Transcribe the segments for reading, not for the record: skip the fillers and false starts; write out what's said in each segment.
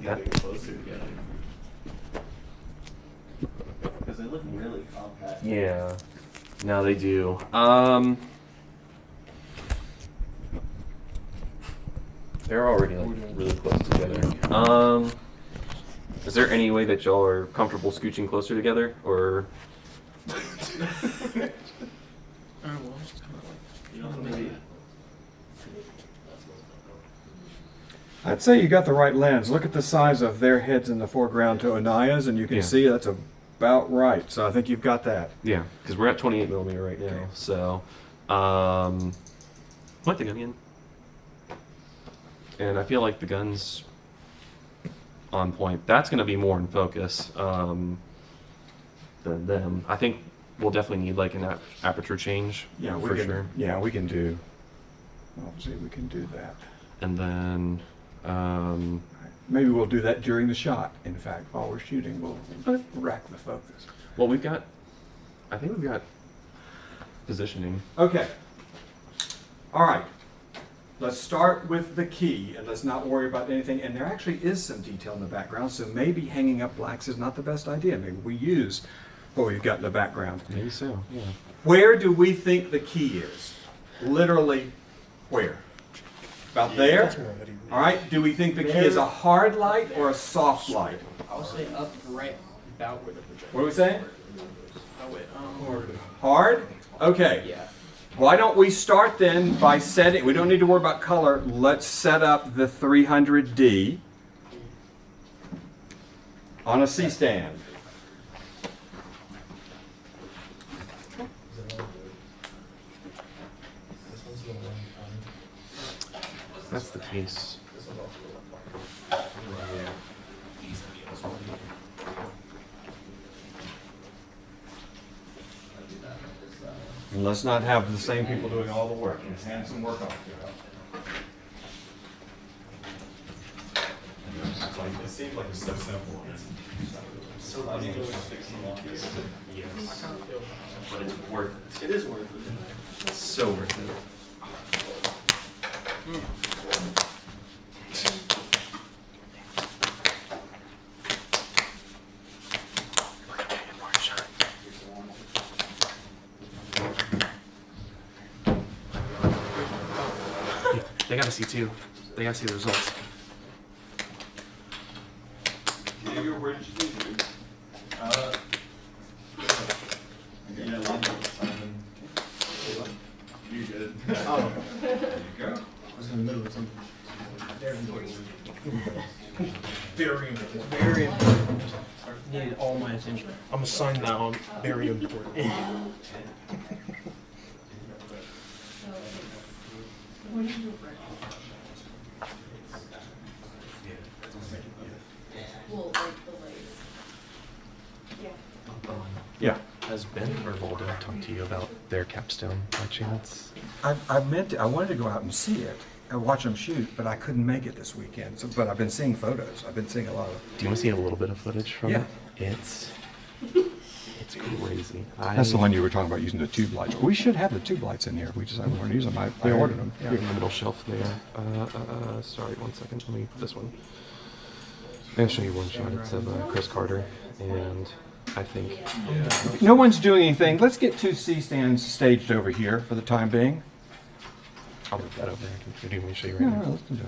getting closer together. Because they look really compact. Yeah. No, they do. They're already like really close together. Is there any way that y'all are comfortable scooching closer together, or? I'd say you got the right lens. Look at the size of their heads in the foreground to Anaya's, and you can see that's about right. So I think you've got that. Yeah, because we're at 28 millimeter right now. Okay. So, point the gun again. And I feel like the gun's on point. That's going to be more in focus than them. I think we'll definitely need like an aperture change. Yeah, for sure. Yeah, we can do. Obviously, we can do that. And then maybe we'll do that during the shot. In fact, while we're shooting, we'll rack the focus. well, I think we've got positioning. Okay. All right. Let's start with the key, and let's not worry about anything. And there actually is some detail in the background, so maybe hanging up blacks is not the best idea. Maybe we use what we've got in the background. Maybe so. Yeah. Where do we think the key is? Literally, where? About there? All right. Do we think the key is a hard light or a soft light? I'll say up right about where the projector. What are we saying? Oh wait, Hard? Okay. yeah. Why don't we start then by setting, we don't need to worry about color, let's set up the 300D on a C-stand. That's the case. And let's not have the same people doing all the work. Let's hand some work off to them. It seems like it's so simple. So I mean, Yes. But it's worth it. it is worth it. It's so worth it. They gotta see too. They gotta see the results. Diego, where did you do? Yeah, Simon. You good? Oh, There you go. I was in the middle of something. Very important. Very important. Very important. Needed all my attention. I'm gonna sign that on. Very important. Well, like the lights. Yeah. Yeah. Has Ben or Voldo talked to you about their capstone by chance? I wanted to go out and see it and watch them shoot, but I couldn't make it this weekend. So, but I've been seeing photos. I've been seeing a lot of. Do you want to see a little bit of footage from Yeah. it? It's crazy. That's the one you were talking about using the tube lights. We should have the tube lights in here. We just haven't learned to use them. I ordered them. Here in the middle shelf there. Sorry, 1 second. Let me this one. I'm gonna show you one shot. It's of Chris Carter, and I think No one's doing anything. Let's get two C-stands staged over here for the time being. I'll move that over. Do you want me to show you right Yeah, now? let's do it.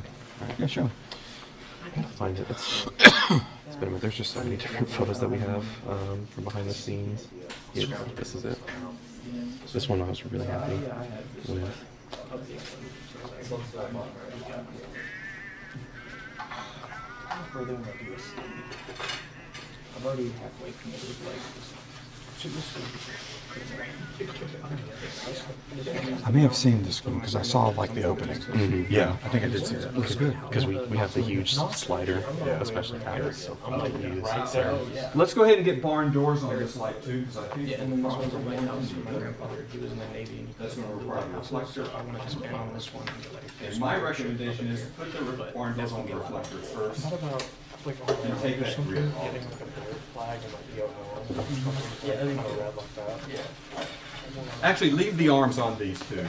Yeah, sure. I gotta find it. It's been a minute. There's just so many different photos that we have from behind the scenes. Yeah, this is it. This one I was really happy with. I'm already halfway committed. I may have seen this one because I saw like the opening. Yeah, I think I did see that. Looks good. Because we have the huge slider, especially Atlas, so fun to use. So Let's go ahead and get barn doors on this light too, because I think Yeah, and then this one's on my house. My grandfather, he was in the Navy, and that's going to require a reflector. I want to expand on this one. And my recommendation is put the barn doors on the reflector first. What about like And take that something? grid Getting off. like a bird flag and like the other one. Yeah, I think Kind of red like that. Yeah. Actually, leave the arms on these two.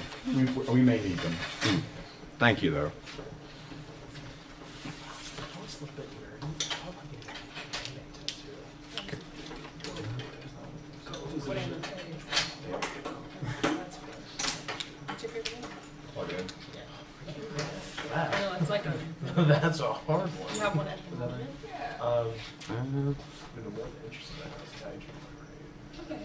We may need them. Thank you, though. that? No, it's like a, That's a hard you one. have one at the moment? I'm more interested in that diagram. Okay.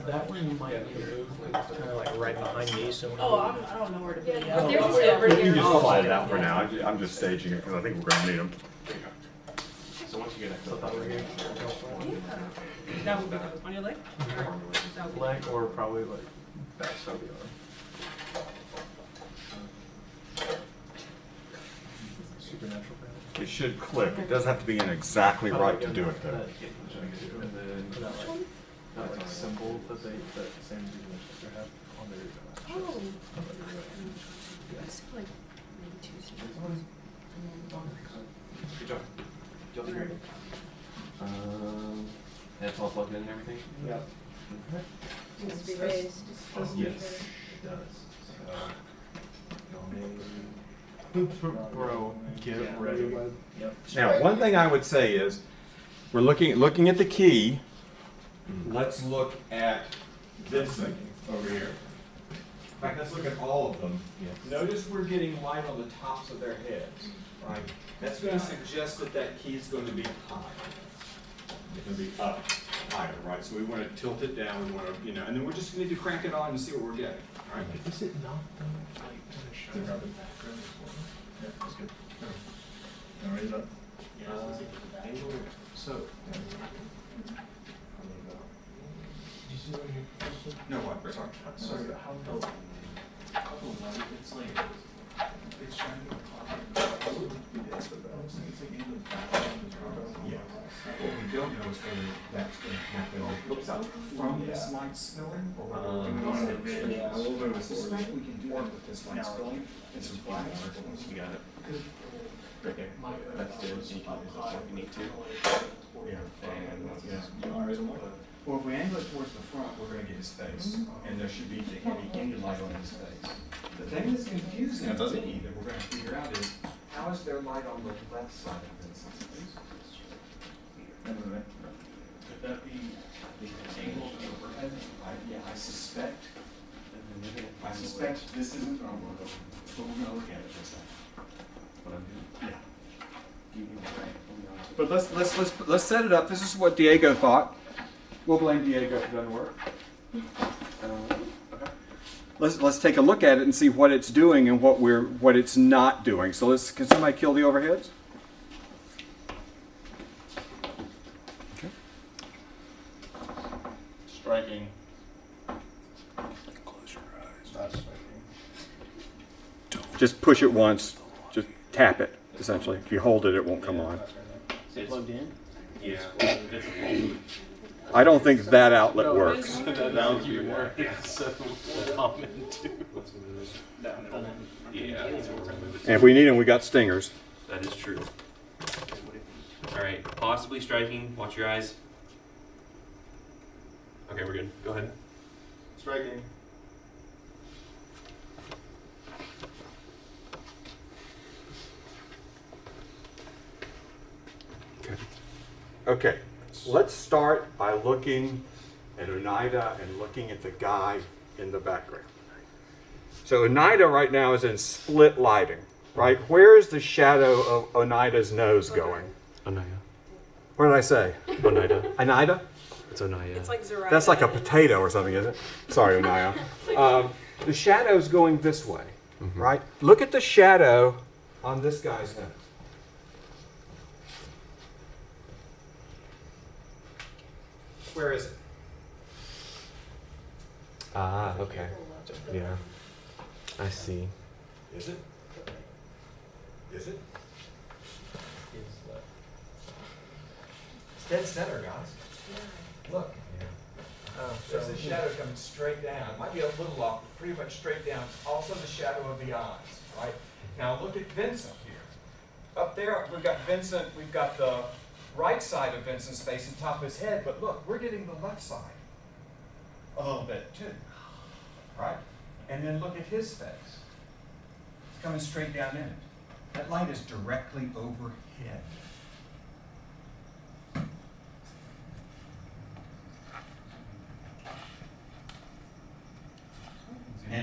That one might be moved, kind of like right behind me, so. Oh, I don't know where to be. Yeah, But no, there's but over we here. can just Slide it out for now. I'm just staging it because I think we're going to need them. So once you get So that would be Yeah. That would be good. On your leg? Or that would be- leg or probably like back side of the arm. Supernatural family. It should click. It doesn't have to be in exactly right to do it though. And then put out like that like symbol that they that same sister have on their. Oh. That's like maybe Tuesday. Good job. Y'all did great. That's all plugged in and everything? Yep. Needs to be raised. Yes, it does. Bro, get ready. Yep. Now, one thing I would say is, we're looking at the key. Let's look at this thing over here. In fact, let's look at all of them. Notice we're getting light on the tops of their heads, right? That's going to suggest that that key is going to be high. It's going to be up higher, right? So we want to tilt it down. We want to, and then we're just going to need to crank it on and see what we're getting, all right? Is it not though? Like in the shadow? Yeah, that's good. Now raise up. So. Did you see what you? No, what? Sorry. Sorry, but how? It's like, it's trying to. Yeah. What we don't know is whether that's going to happen from this light spilling or whether we're going to. I suspect we can do it with this light spilling and some flags. You got it. Right there. That's good. You can use it if you need to. Yeah. Well, if we angle it towards the front, we're going to get his face, and there should be any light on his face. The thing that's confusing to me that we're going to figure out is, how is there light on the left side of Vincent's face? Could that be the angle overhead? Yeah, I suspect this isn't going to work, but we're going to look at it for a second. What I'm doing. Yeah. But let's set it up. This is what Diego thought. We'll blame Diego if it doesn't work. Okay. Let's take a look at it and see what it's doing and what it's not doing. So can somebody kill the overheads? Okay. Striking. Close your eyes. Not striking. Just push it once. Just tap it. Essentially, if you hold it, it won't come on. Is it plugged in? Yeah. I don't think that outlet works. That would be more. So common too. Yeah. And if we need them, we got stingers. That is true. All right. Possibly striking. Watch your eyes. Okay, we're good. Go ahead. Striking. Okay, let's start by looking at Oneida and looking at the guy in the background. So Oneida right now is in split lighting, right? Where is the shadow of Oneida's nose going? Onaya. What did I say? Oneida. Oneida? It's Onaya. It's like Zoraida. That's like a potato or something, isn't it? Sorry, Onaya. The shadow's going this way, right? Look at the shadow on this guy's nose. Where is it? Ah, okay. Yeah. I see. Is it? Is it? It's dead center, guys. Look. There's a shadow coming straight down. It might be a little off, but pretty much straight down. It's also the shadow of the eyes, right? Now look at Vincent here. Up there, we've got Vincent, we've got the right side of Vincent's face and top of his head, but look, we're getting the left side a little bit too, right? And then look at his face. It's coming straight down in it. That light is directly overhead.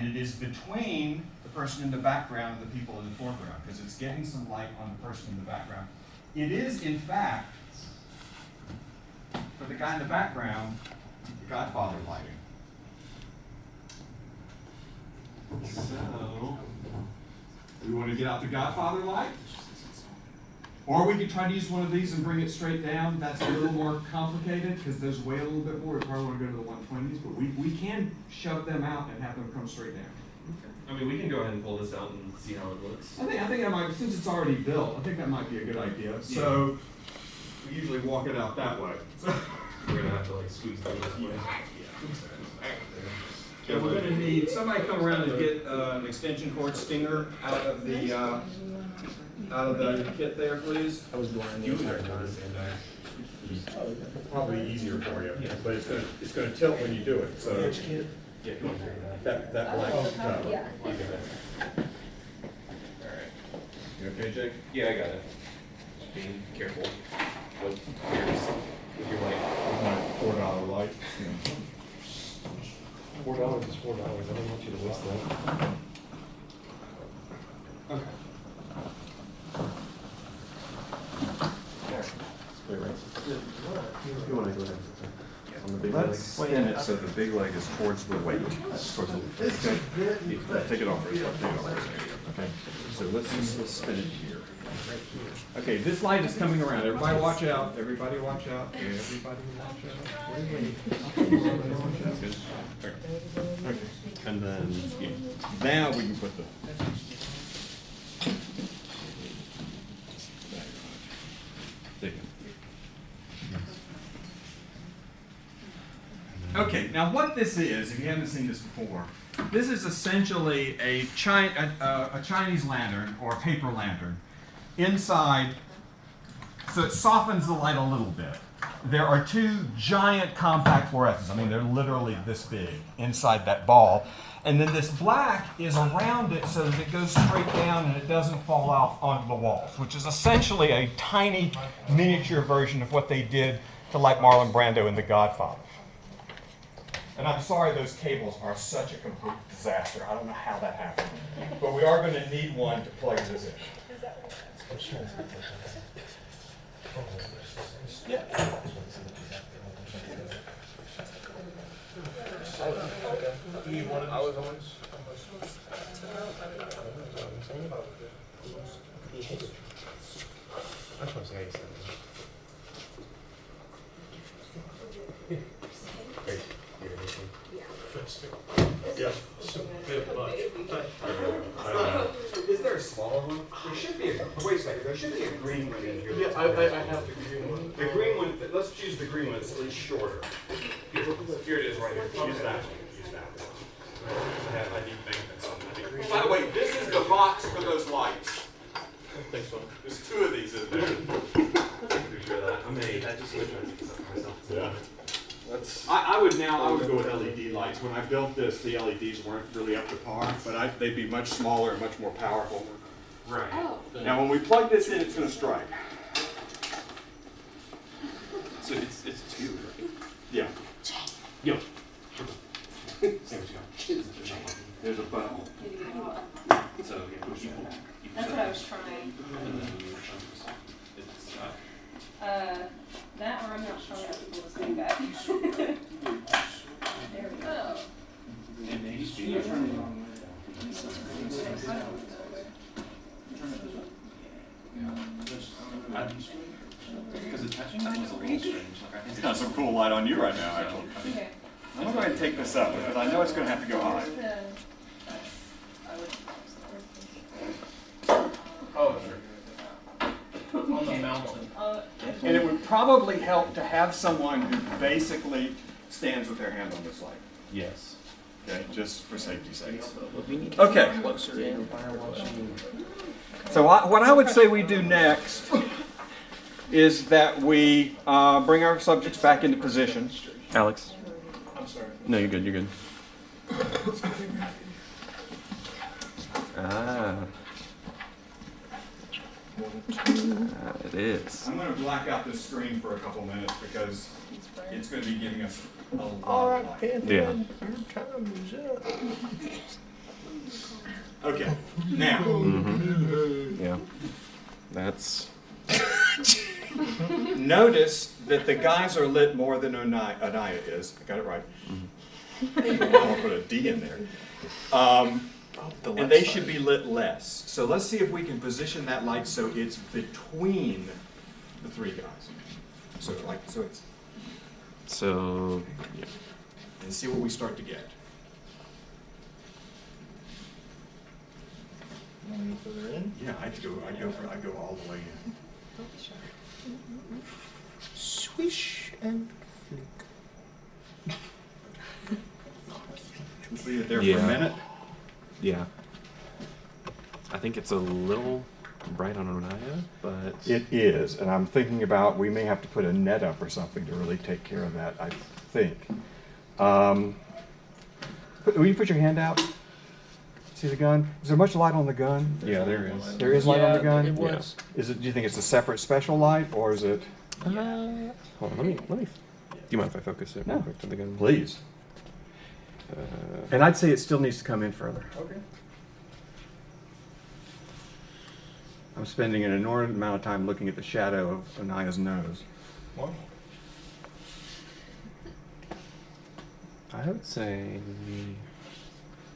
and it is between the person in the background and the people in the foreground, because it's getting some light on the person in the background. It is, in fact, for the guy in the background, the Godfather lighting. So, we want to get out the Godfather light? Or we could try to use one of these and bring it straight down. That's a little more complicated because those weigh a little bit more. We probably want to go to the 120s, but we can shove them out and have them come straight down. I mean, we can go ahead and pull this out and see how it looks. I think that might, since it's already built, I think that might be a good idea. So we usually walk it out that way. So We're gonna have to like squeeze through this way. yeah, we're going to need somebody come around and get an extension cord stinger out of the kit there, please. I was blind the entire time. Probably easier for you, but it's going to tilt when you do it. So Yeah, come on. that black tub. Yeah. You okay, Jake? Yeah, I got it. Just being careful with your light. My $4 light. $4 is $4. I don't want you to waste that. Okay. Spray right. If you want to go ahead. On the big Let's leg. spin it so the big leg is towards the weight. Towards the, take it off first. Take it off first. Okay. So let's spin it here. Okay, this light is coming around. Everybody watch out. Everybody watch out. Everybody watch out. Good. Okay. And then now we can put the. There you go. Okay, now what this is, if you haven't seen this before, this is essentially a Chinese lantern or a paper lantern inside, so it softens the light a little bit. There are two giant compact fluorescents, I mean they're literally this big inside that ball, and then this black is around it so that it goes straight down and it doesn't fall off onto the walls, which is essentially a tiny miniature version of what they did to light Marlon Brando in The Godfather. And I'm sorry those cables are such a complete disaster. I don't know how that happened. But we are going to need one to plug this in. Yeah. Is there a smaller one? There should be a, wait a second, there should be a green one in here. Yeah, I have the green one. The green one, let's choose the green one, it's at least shorter. Here it is right here. Use that one. Use that one. I need maintenance on that. By the way, this is the box for those lights. I think so. There's two of these in there. Pretty sure that. I just switched myself. Yeah. I would go with LED lights. When I built this, the LEDs weren't really up to par, but they'd be much smaller and much more powerful. Right. Oh. Now, when we plug this in, it's going to strike. So it's two, right? Yeah. Yo. There's a button. So yeah, push it. That's what I was trying. And then it's That or I'm not strong enough to pull this thing back. There we go. Because it's touching, that was a little strange. It's got some cool light on you right now, actually. Okay. I'm going to go ahead and take this up because I know it's going to have to go high. Oh, sure. On the mountain. And it would probably help to have someone who basically stands with their hand on this light. yes. Okay, just for safety's sake. We need Okay. closer in. Fire watching. So what I would say we do next is that we bring our subjects back into position. Alex. I'm sorry. No, you're good. You're good. Ah. It is. I'm going to black out this screen for a couple minutes because it's going to be giving us a lot All of right, light. Panther, Yeah. your time is up. Okay, now, Yeah. That's. notice that the guys are lit more than Anaya is. I got it right. I'm gonna put a D in there. And they should be lit less. So let's see if we can position that light so it's between the three guys. So it's, So. Yeah. and see what we start to get. Any further in? Yeah, I go all the way in. Swish and flick. Let's leave it there for Yeah. a minute. Yeah. I think it's a little bright on Onaya, but. It is, and I'm thinking about, we may have to put a net up or something to really take care of that, I think. Will you put your hand out? See the gun? Is there much light on the gun? Yeah, there is. There is light on the Yeah, gun? it was. Is it, do you think it's a separate special light, or is it? Hold on, let me. Do you mind if I focus it real No. quick to the gun? Please. And I'd say it still needs to come in further. Okay. I'm spending an inordinate amount of time looking at the shadow of Anaya's nose. Wow. I would say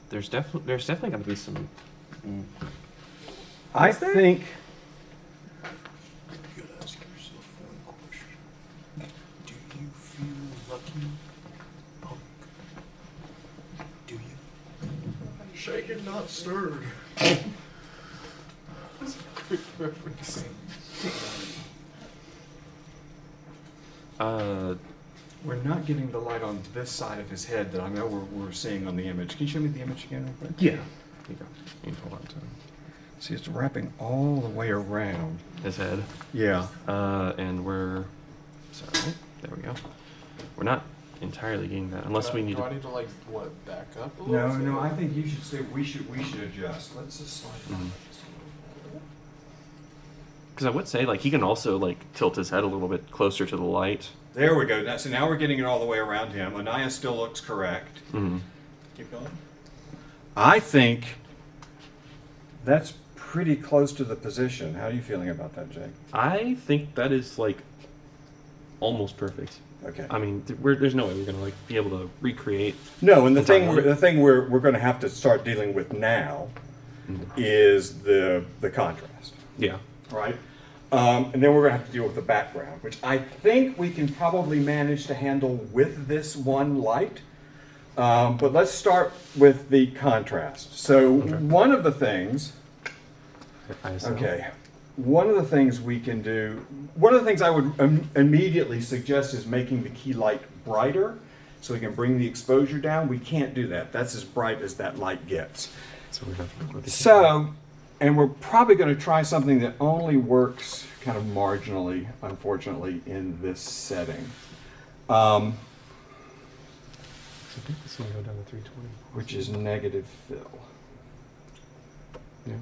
there's definitely got to be some. I think, You gotta ask yourself one question. Do you feel lucky, punk? Do you? Shaken, not stirred. That's a great reference. we're not getting the light on this side of his head that I know we're seeing on the image. Can you show me the image again real quick? Yeah. Here you go. You can hold on to See, it's wrapping all the way around. his head. Yeah. And we're. Sorry. There we go. We're not entirely getting that unless we need Do I to. need to like what back up a No, little? no, I think you should say, we should adjust. Let's just slide it Mhm. up. Because I would say, like, he can also, like, tilt his head a little bit closer to the light. There we go. So now we're getting it all the way around him. Anaya still looks correct. Mm-hmm. Keep going. I think that's pretty close to the position. How are you feeling about that, Jake? I think that is, like, almost perfect. Okay. I mean, there's no way we're going to, like, be able to recreate. No, and the Entirely. thing we're going to have to start dealing with now is the contrast, Yeah. right? And then we're going to have to deal with the background, which I think we can probably manage to handle with this one light. But let's start with the contrast. So one of the things, okay, one of the things we can do, one of the things I would immediately suggest is making the key light brighter so we can bring the exposure down. We can't do that. That's as bright as that light gets. So we have to go with the So, and we're probably going to try something that only works kind of marginally, unfortunately, in this setting, I think this will go down to 320. which is negative fill. Yeah.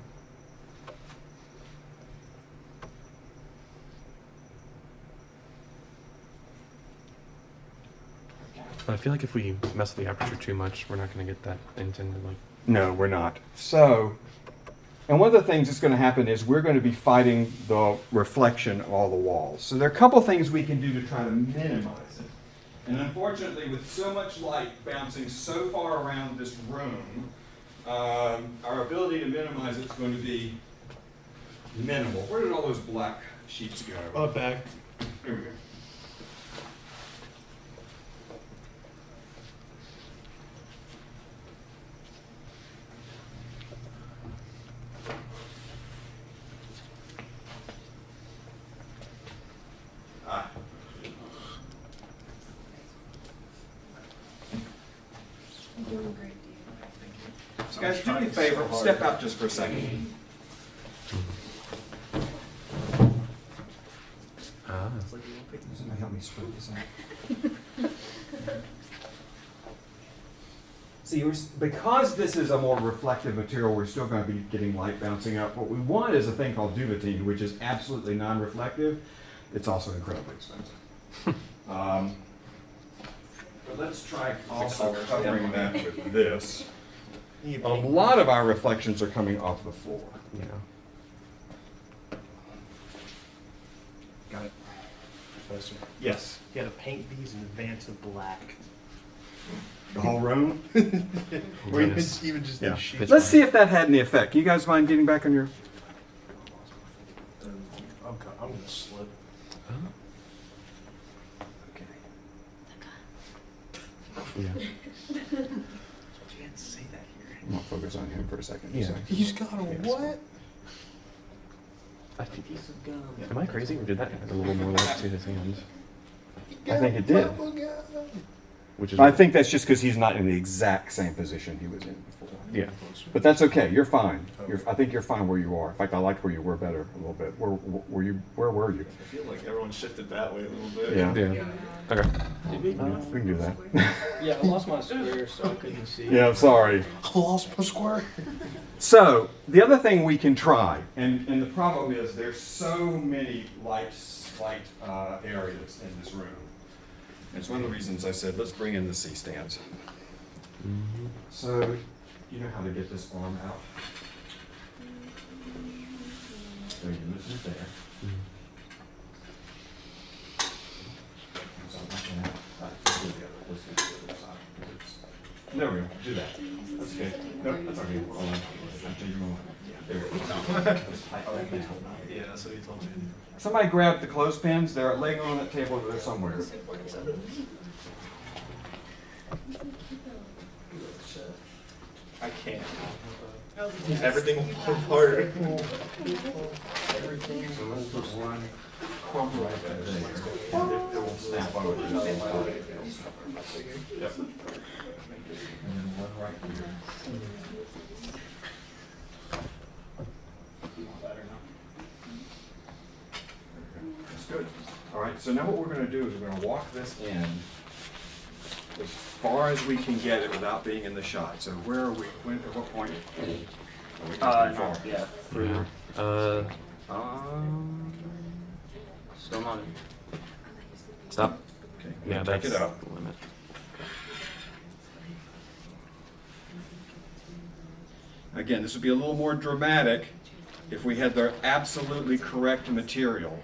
But I feel like if we mess with the aperture too much, we're not going to get that intended like. No, we're not. So, and one of the things that's going to happen is we're going to be fighting the reflection of all the walls. So there are a couple things we can do to try to minimize it. And unfortunately, with so much light bouncing so far around this room, our ability to minimize it is going to be minimal. Where did all those black sheets go? Back. Here we go. Ah. So guys, do me a favor, step out just for a second. Somebody help me spread this out. See, because this is a more reflective material, we're still going to be getting light bouncing up. What we want is a thing called duvetine, which is absolutely non-reflective. It's also incredibly expensive. But let's try also covering that with this. You A paint lot of our reflections are coming off the floor. Yeah. Got it? Professor. Yes. You gotta paint these in advance of black. The whole room? Or even, Goodness. even just Yeah. these sheets. Let's see if that had any effect. You guys mind getting back on your... I'm gonna slip. Okay. Yeah. You can't say that here. I'm gonna focus on him for a second. Yeah. He's got a what? I think am I crazy or did that add a little more light to his hand? I think it did. Which is I think that's just because he's not in the exact same position he was in before. yeah. But that's okay. You're fine. I think you're fine where you are. In fact, I liked where you were better a little bit. Where were you? I feel like everyone shifted that way a little bit. Yeah. Yeah. Okay. We can do that. Yeah, I lost my square, so I couldn't see. Yeah, I'm sorry. I lost my square. So the other thing we can try, and the problem is there's so many light areas in this room. It's one of the reasons I said let's bring in the C-stands. So you know how to get this arm out. So you loosen it there. Something like that. Let's do the other. Let's do the other side. There we go. Do that. That's okay. Nope, that's okay. Hold on. I'll change your mind. There we go. Let's tighten that down. Yeah, that's what he told me. Somebody grab the clothespins. They're laying on that table over there somewhere. I can't. Everything will fall apart. So let's put one crumb right there. It will snap over. Yep. And then one right here. That's good. All right, so now what we're going to do is we're going to walk this in as far as we can get it without being in the shot. So where are we? At what point? Are we pretty far? Yeah. Yeah. Still not in. Stop. Okay. Yeah, Take that's it up. the limit. Again, this would be a little more dramatic if we had the absolutely correct material.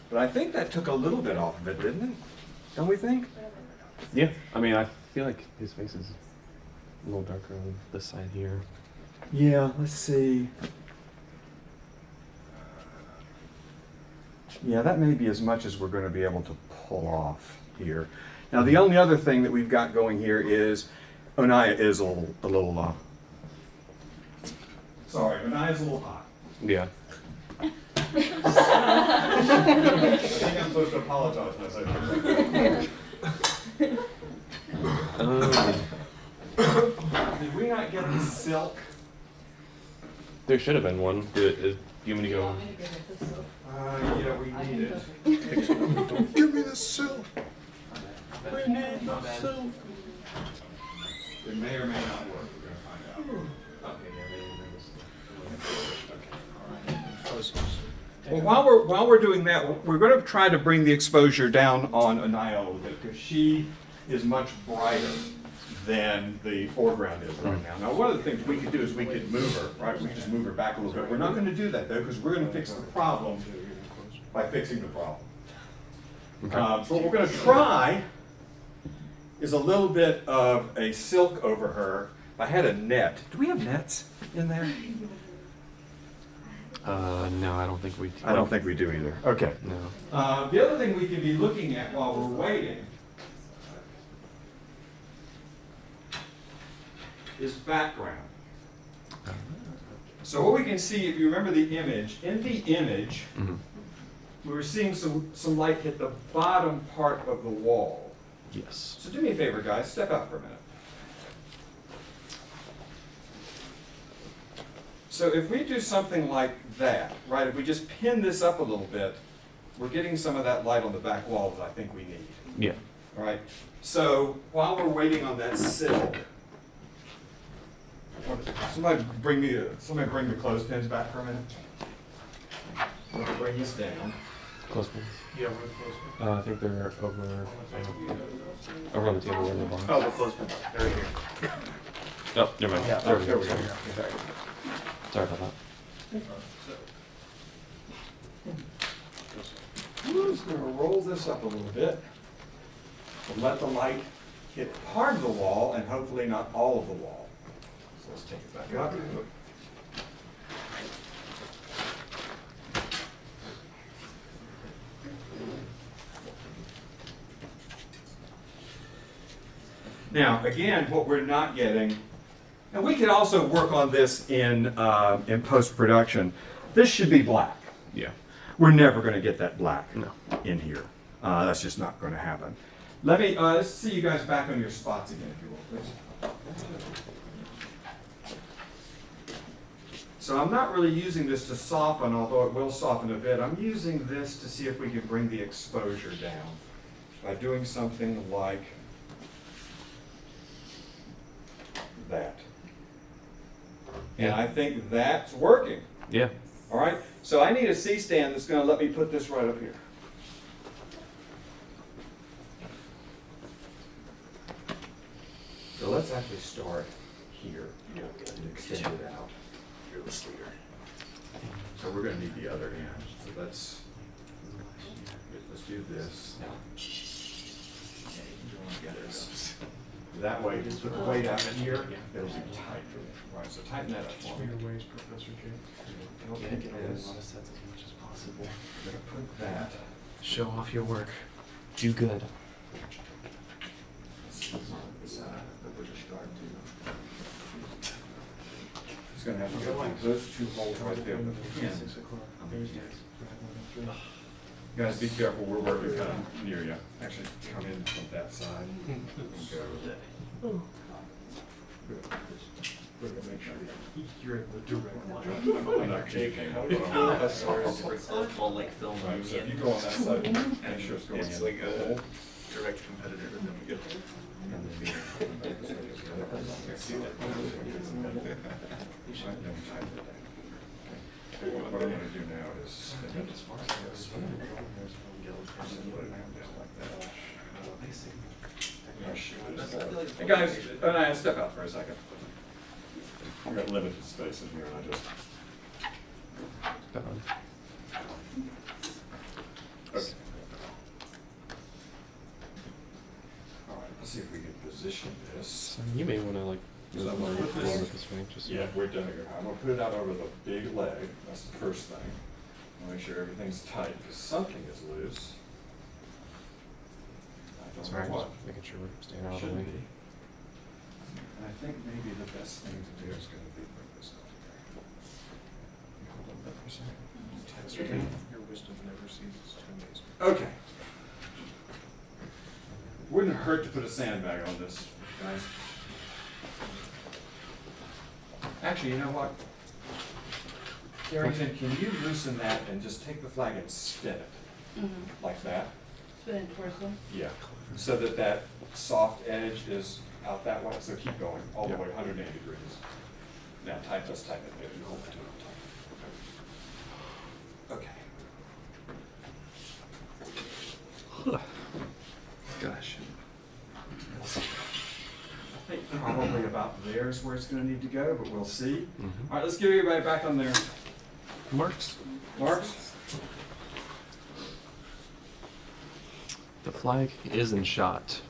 But I think that took a little bit off of it, didn't it? Don't we think? Yeah. I mean, I feel like his face is a little darker on this side here. Yeah, let's see. Yeah, that may be as much as we're going to be able to pull off here. Now, the only other thing that we've got going here is Onaya is a little sorry, Onaya's a little hot. Yeah. I think I'm supposed to apologize myself. Did we not get the silk? There should have been one. Do you want me to go? Yeah, we need it. Give me the silk. We need the silk. It may or may not work. We're going to find out. Okay, yeah, maybe Well, while we're doing that, we're going to try to bring the exposure down on Anaya a little bit because she is much brighter than the foreground is right now. Now, one of the things we could do is we could move her, right? We could just move her back a little bit. We're not going to do that though because we're going to fix the problem by fixing the problem. So what we're going to try is a little bit of a silk over her. If I had a net, do we have nets in there? No, I don't think we. I don't think we do either. Okay. No. The other thing we could be looking at while we're waiting is background. So what we can see, if you remember the image, in the image, we were seeing some light hit the bottom part of the wall. Yes. So do me a favor, guys, step out for a minute. So if we do something like that, right, if we just pin this up a little bit, we're getting some of that light on the back wall that I think we need. Yeah. All right. So while we're waiting on that silk, somebody bring the clothespins back for a minute. I'm gonna bring this down. Clothespins. Yeah, we're close. I think they're over on the table in the bar. Oh, the clothespins. They're right here. Oh, never mind. Yeah, There we there go. we go. Sorry. Sorry. Sorry about that. We're just gonna roll this up a little bit and let the light hit part of the wall and hopefully not all of the wall. So let's take it back up. Now, again, what we're not getting, and we can also work on this in post-production. This should be black. Yeah. We're never going to get that black No. in here. That's just not going to happen. Let me let's see you guys back on your spots again, if you will, please. So I'm not really using this to soften, although it will soften a bit. I'm using this to see if we can bring the exposure down by doing something like that. And I think that's working. Yeah. All right, so I need a C-stand that's going to let me put this right up here. So let's actually start here and extend it out. Fearless leader. So we're going to need the other end. So let's do this. This. That way, just put the weight out here. It'll be tight. Right, so tighten that up for me. Your ways, Professor J. It'll take it as sets as much as possible. I'm going to put that. Show off your work. Do good. It's going to have to go like those two holes right there. With the pin. 6 o'clock. Thursdays. Guys, be careful. We're working kind of near you. Actually, come in from that side and go. We're going to make sure You're in the direct line. I'm not kidding. All like film. Right, so if you go on that side, make sure it's going in. It's like the a hole. direct competitor to them. What I'm gonna do now is, as far as this, put it like that. Hey guys, step out for a second. I've got limited space in here, and I just. Done. Okay. All right, let's see if we can position this. So you may want to like Is that move what more it is? forward this way, just Yeah, we're done here. I'm gonna put it out over the big leg. That's the first thing. I'll make sure everything's tight, because something is loose. I don't sorry, know what. just making sure we're staying out of the Should way. be. And I think maybe the best thing to do is gonna be bring this up here. Hold on that for a second. Test it. Your wisdom never ceases to amaze me. Okay. Wouldn't hurt to put a sandbag on this, guys. Actually, you know what? Carrington, can you loosen that and just take the flag and spin it like that? Spin it towards them. Yeah. So that that soft edge is out that way. So keep going all the way 180 degrees. Now let's tighten it there. Hold it to it. Okay. Gosh. I think probably about there is where it's going to need to go, but we'll see. Mhm. All right, let's get everybody back on their Marks. marks. The flag is in shot.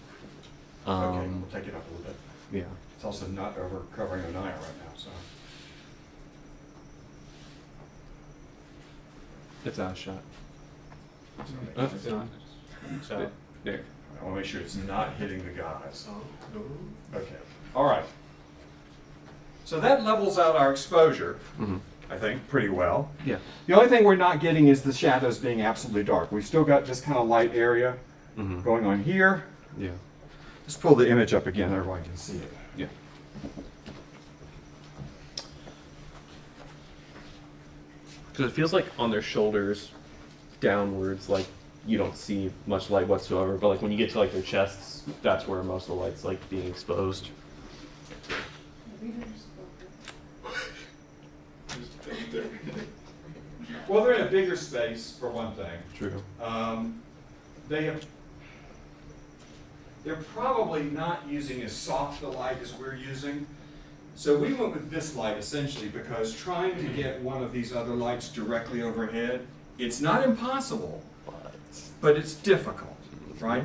Okay, we'll take it up a little bit. Yeah. It's also not over covering an eye right now, so. It's out of shot. It's not. So, There. I want to make sure it's not hitting the guys. No. Okay, all right. So that levels out our exposure, Mm-hmm. I think, pretty well. Yeah. The only thing we're not getting is the shadows being absolutely dark. We've still got this kind of light area Mm-hmm. going on here. Yeah. Let's pull the image up again, everyone can see it. Yeah. Because it feels like on their shoulders, downwards, like you don't see much light whatsoever. But like when you get to like their chests, that's where most of the light's like being exposed. Well, they're in a bigger space, for one thing. True. They're probably not using as soft a light as we're using. So we went with this light essentially because trying to get one of these other lights directly overhead, it's not impossible, but it's difficult, right?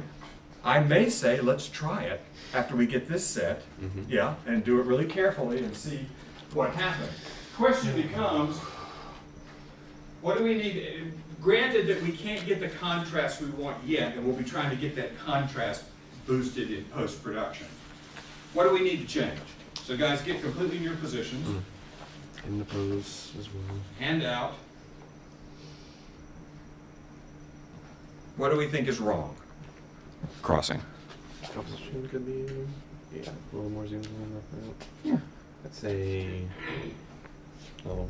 I may say, let's try it after we get this set, yeah, and do it really carefully and see what happens. Question becomes, what do we need? Granted that we can't get the contrast we want yet, and we'll be trying to get that contrast boosted in post-production. What do we need to change? So guys, get completely in your positions. In the pose as well. Hand out. What do we think is wrong? Crossing. Composition could be, yeah, a little more zoomed in. Yeah. Let's say, oh,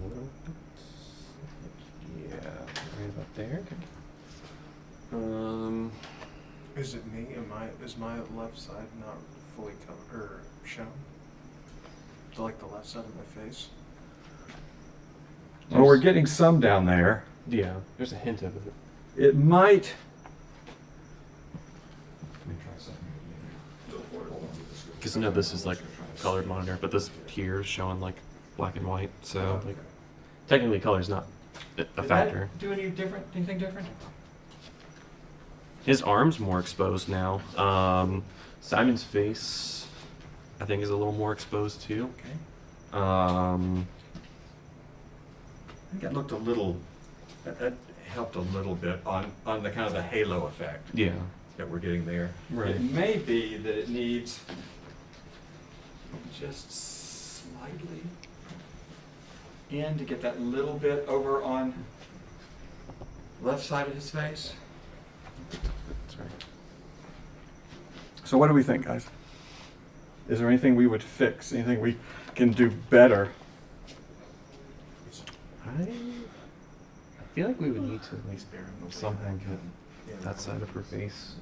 yeah, right about there. Is it me? Is my left side not fully covered or shown? Like the left side of my face? Well, we're getting some down there. Yeah, there's a hint of it. It might. Because no, this is like colored monitor, but this here is showing like black and white. So like, technically, color's not a factor. Do any different? Anything different? His arm's more exposed now. Simon's face, I think, is a little more exposed too. Okay. I think that looked a little. That helped a little bit on the kind of the halo effect Yeah. that we're getting there. Right. It may be that it needs just slightly in to get that little bit over on left side of his face. That's right. So what do we think, guys? Is there anything we would fix? Anything we can do better? I feel like we would need to like somehow get that side of her face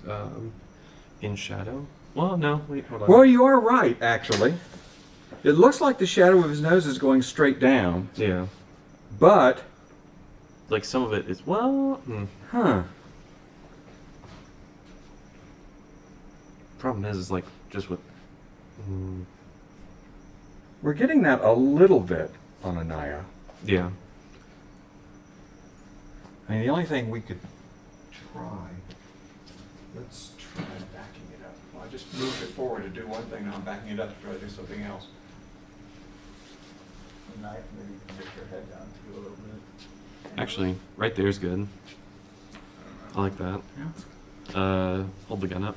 In shadow. Well, no, wait, hold on. Well, you are right, actually. It looks like the shadow of his nose is going straight down, Yeah. but, Like some of it is well. huh. Problem is like just with. We're getting that a little bit on Anaya. Yeah. I mean, the only thing we could try, let's try backing it up. Well, I just moved it forward to do one thing, now I'm backing it up to try to do something else. The knife, maybe you can get your head down too a little bit. Actually, right there's good. I like that. Yeah. Hold the gun up.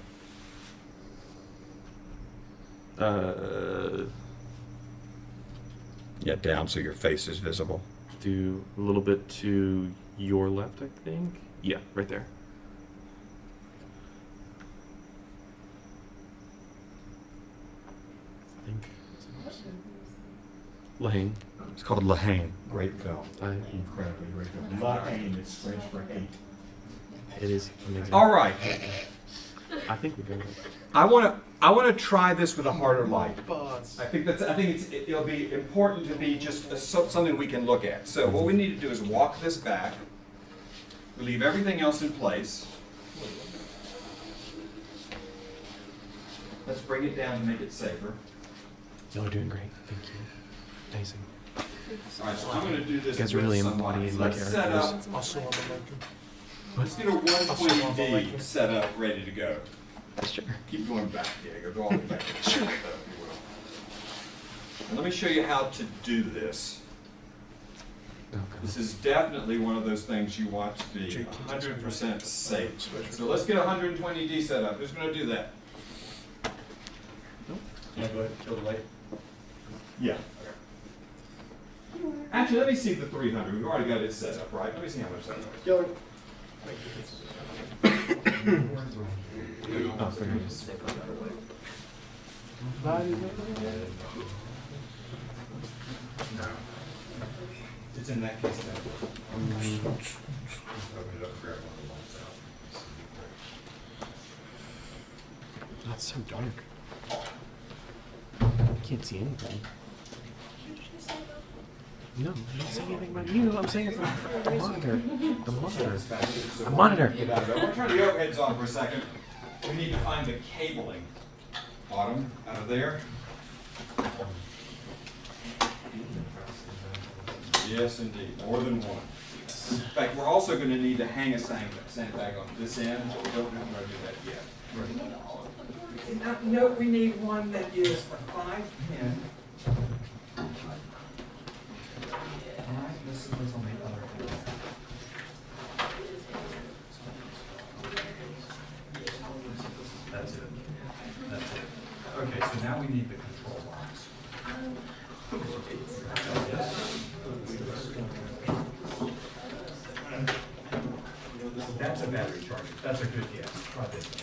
Yeah, down so your face is visible. Do a little bit to your left, I think. Yeah, right there. I think. Haine. It's called Haine. Great film. Incredibly great film. Haine, it's French for hate. It is amazing. All right. I think we're good. I want to try this with a harder light. I think it'll be important to be just something we can look at. So what we need to do is walk this back. We leave everything else in place. Let's bring it down to make it safer. Y'all are doing great. Thank you. Amazing. All right, so I'm going to do this. You guys are with really some embodying lights. my Let's set characters. up. Also on the Lincoln. Let's get a 120D set up, ready to go. Sure. Keep going back, Diego. Go all the way back. Sure. And let me show you how to do this. Okay. This is definitely one of those things you want to be 100% safe. So let's get a 120D set up. Who's going to do that? Yeah, go ahead. Kill the light. Yeah. Actually, let me see the 300. We've already got it set up, right? Let me see how much that is. Kill it. Oh, sorry. No. It's in that case then. Open it up, grab one of the lights out. That's so dark. Can't see anything. No, I'm not saying anything about you. I'm saying it for the monitor. The monitor. The monitor. Get out of it. I want to turn the overheads on for a second. We need to find the cabling. Bottom, out of there. Yes, indeed, more than one. In fact, we're also going to need to hang a sandbag on this end, but we don't know how to do that yet. Note we need one that is a 5-pin. All right, this is what's on the other end. That's it. That's it. Okay, so now we need the control box. That's a battery charger. That's a good guess. Try this one.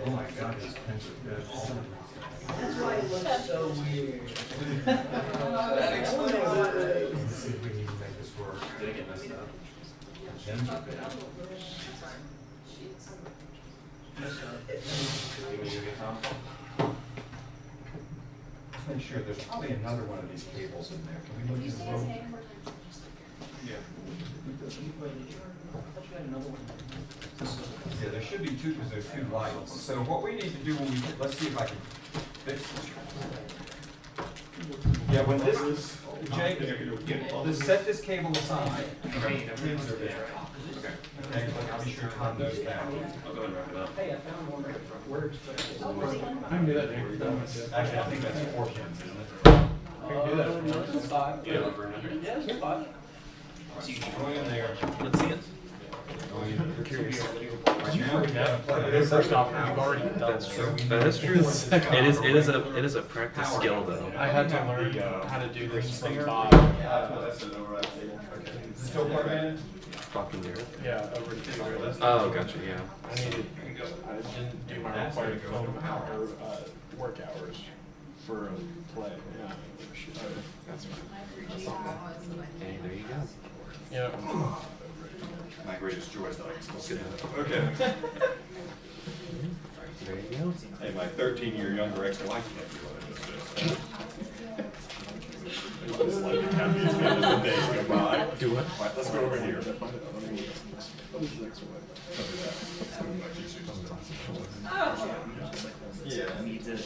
Oh my God, these pens are good. That's why it looks so weird. That explains it. Let's see if we can make this work. Did it get messed up? Pens are good. Let's make sure there's probably another one of these cables in there. Can we look in the room? Yeah. Yeah, there should be two because there's two lights. So what we need to do when we, let's see if I can fix this. Yeah, when this is, Jake, just set this cable aside. Okay, the pins are there. Okay, I'll be sure Tom knows that. I'll go and wrap it up. Hey, I found one right from work. I can do that. Actually, I think that's 4 pins, isn't it? We can do that. It's 5. Yeah, over 100. Yeah, it's 5. So you can go in there. Let's see it. Right now we gotta plug it in. First off, you've already done That's this. true. That is true. It is a practice skill though. I had to learn how to do this from Bob. Is it still plugged in? Fucking weird. Yeah, over to Oh, gotcha. Yeah. I didn't do my required phone hour, work hours for play. Yeah. That's fine. Hey, there you go. Yeah. My greatest joy is that I can still see Good. that. Okay. There you go. Hey, my 13-year younger ex-wife can't do it. Just like happy as the days go by. Do what? Right, let's go over here. Yeah. Needs it.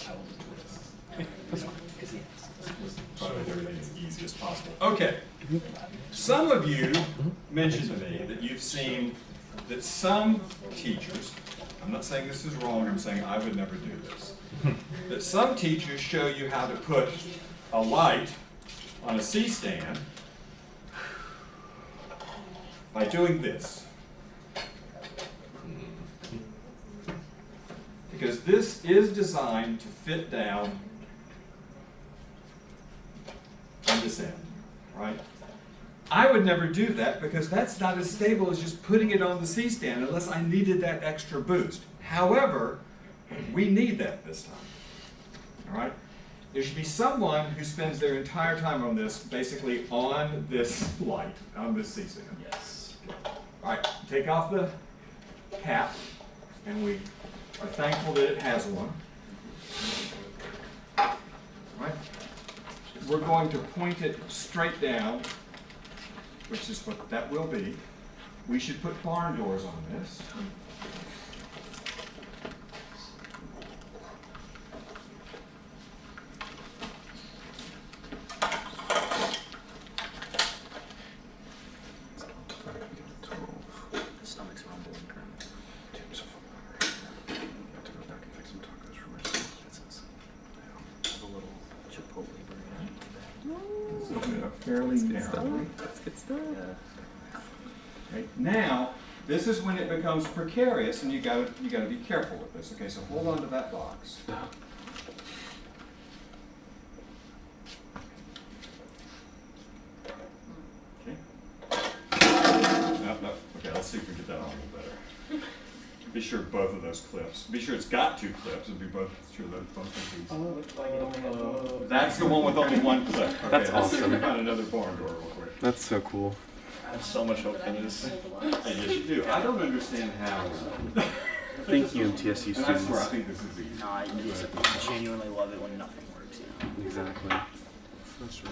Try to make everything as easy as possible. Okay. Some of you mentioned to me that you've seen that some teachers, I'm not saying this is wrong, I'm saying I would never do this, that some teachers show you how to put a light on a C-stand by doing this. Because this is designed to fit down on this end, right? I would never do that because that's not as stable as just putting it on the C-stand unless I needed that extra boost. However, we need that this time, all right? There should be someone who spends their entire time on this, basically on this light, on this C-stand. Yes. All right, take off the cap, and we are thankful that it has one. All right. We're going to point it straight down, which is what that will be. We should put barn doors on this. Stomach's rumbling currently. Have a little Chipotle burrito. So fairly narrow. That's good stuff. Okay, now, this is when it becomes precarious, and you gotta be careful with this. Okay, so hold on to that box. Okay. No. Okay, let's see if we get that on a little better. Be sure both of those clips. Be sure it's got 2 clips, and be sure that both of these. That's the one with only 1 clip. Okay, That's let's see if we awesome. find another barn door real quick. That's so cool. I have so much hope for this. And yes, you do. I don't understand how. Thank you, MTSU And I swear, I students. think this is easy. No, I just genuinely love it when nothing works, you know? Exactly. Professor.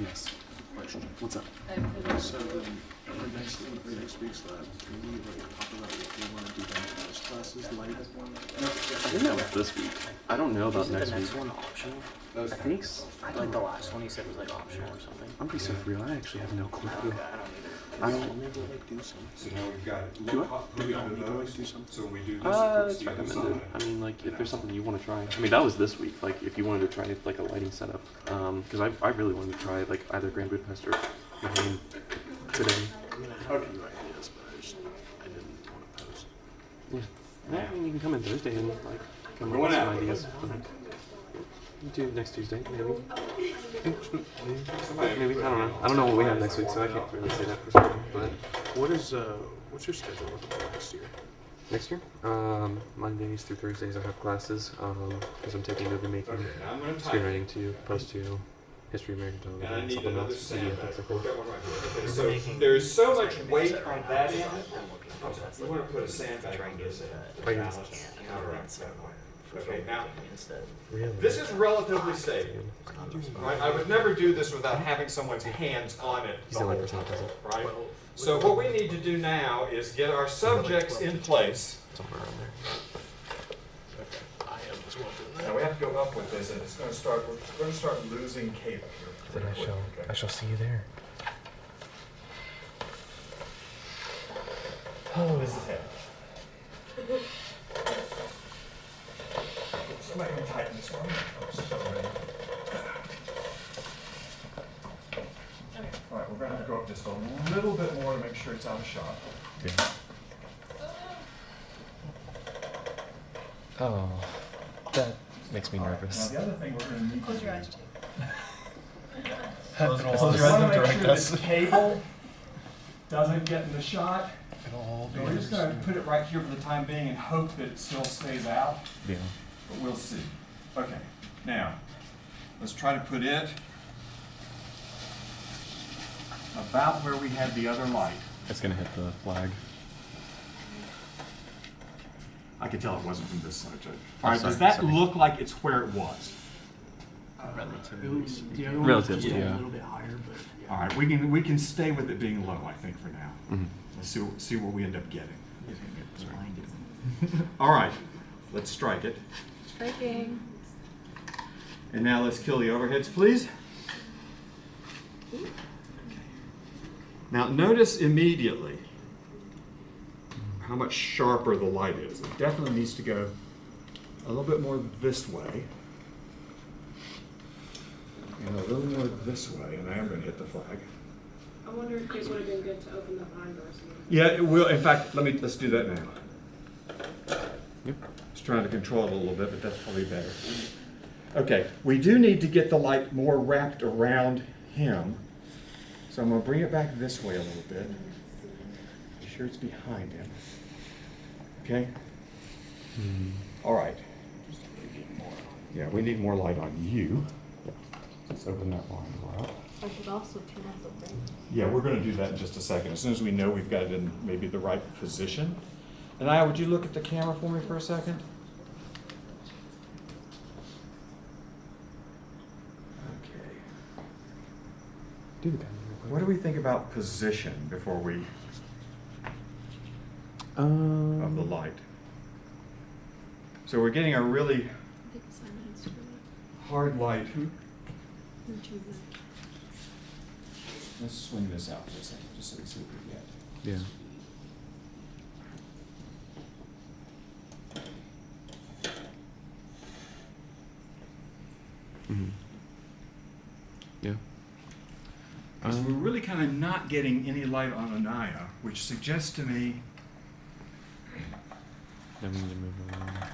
Yes. Question. What's up? So then, for next week's lab, can we like talk about what we want to do then for this class? classes light? I think that was this week. I don't know about Isn't next the week. next one optional? I think so. Like the last one you said was like optional or something. I'm be so for real. I actually have no clue. Okay, I don't either. I don't. Like do some. So now we've got. Do what? Do we all need to like do something? So we do this. It's you do recommended. something. I mean, like, if there's something you want to try. I mean, that was this week. Like, if you wanted to try like a lighting setup, because I really wanted to try like either Grand Budapest or Haine today. I mean, I had a few ideas, but I didn't want to post. Yeah. Well, I mean, you can come in Thursday and like come up Going with some out. ideas. Do next Tuesday, maybe. Maybe I don't know. I don't know what we have next week, so I can't really say that for certain. But What's your schedule looking like next year? next year, Mondays through Thursdays, I have classes because I'm taking movie making, Okay, now I'm going to type. screenwriting to post to History of American And I Television, need something another else. Maybe sandbag. if that's Put okay. that one right here. Okay, so there's so much weight on that end. We want to put a sandbag on this end. Right. Balance, counteract that way. Okay, now Really? this is relatively stable. Right? I would never do this without having someone's hands on it He's the the only whole person that time, does it. right? So what we need to do now is get our subjects in place. Somewhere around there. Okay. I am as well doing that. Now we have to go up with this, and it's going to start. We're going to start losing cable here. Then pretty quick, okay? I shall see you there. This is it. Somebody can tighten this one. All right, we're going to have to go up just a little bit more to make sure it's out of shot. Yeah. Oh, that makes me Now nervous. the other thing we're going to need to Close do your eyes, is too. we want to make sure this cable doesn't get in the shot. So we're just going to put it right here for the time being and hope that it still stays out. Yeah. But we'll see. Okay, now, let's try to put it about where we had the other light. It's gonna hit the flag. I could tell it wasn't from this side, Judge. All right, sorry, does that sorry. look like it's where it was? Relatively. Relatively, yeah. A little bit higher, but yeah. All right, we can stay with it being low, I think, for now. Mhm. Let's see what we end up getting. He's gonna get blinded. All right, let's strike it. Striking. And now let's kill the overheads, please. Now notice immediately how much sharper the light is. It definitely needs to go a little bit more this way. And a little more this way, and I am going to hit the flag. I wonder if it would have been good to open the barn doors. Yeah, it will. In fact, let's do that now. Yep. Just trying to control it a little bit, but that's probably better. Okay, we do need to get the light more wrapped around him. So I'm going to bring it back this way a little bit. Be sure it's behind him. Okay? All right. Yeah, we need more light on you. Let's open that line up. I could also turn off the thing. Yeah, we're going to do that in just a second. As soon as we know we've got it in maybe the right position. And Aya, would you look at the camera for me for a second? Okay. Do the camera real quick. What do we think about position before we, of the light? So we're getting a really I think it's on the instrument. hard light. Let's swing this out for a second, just so we see what we get. Yeah. Mhm. Yeah. Because we're really kind of not getting any light on Anaya, which suggests to me Then we need to move around.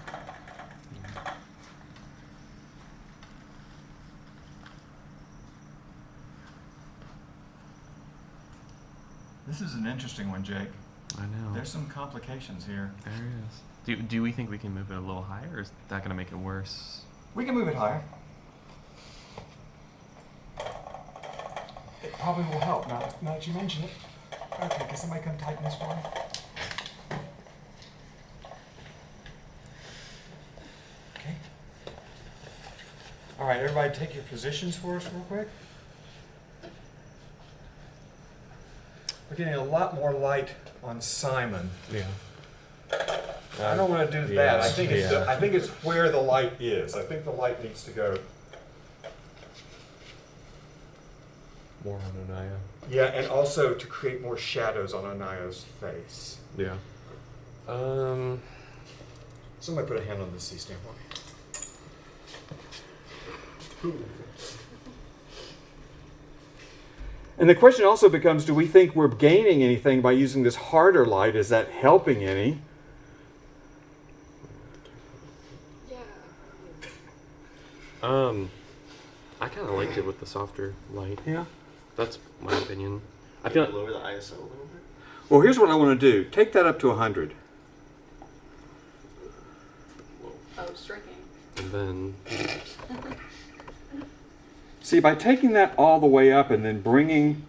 this is an interesting one, Jake. I know. There's some complications here. There is. Do we think we can move it a little higher, or is that gonna make it worse? We can move it higher. It probably will help now that you mention it. Okay, can somebody come tighten this one? Okay. All right, everybody take your positions for us real quick. We're getting a lot more light on Simon Yeah. I don't want to do that. I think I think it's where the light is. I think the light needs to go. More on Anaya. Yeah, and also to create more shadows on Anaya's face. Yeah. Somebody put a hand on the C stand for me. And the question also becomes, do we think we're gaining anything by using this harder light? Is that helping any? I kind of liked it with the softer light. Yeah. That's my opinion. I feel like Lower the ISO a little bit. Well, here's what I want to do. Take that up to 100. Oh, striking. and then See, by taking that all the way up and then bringing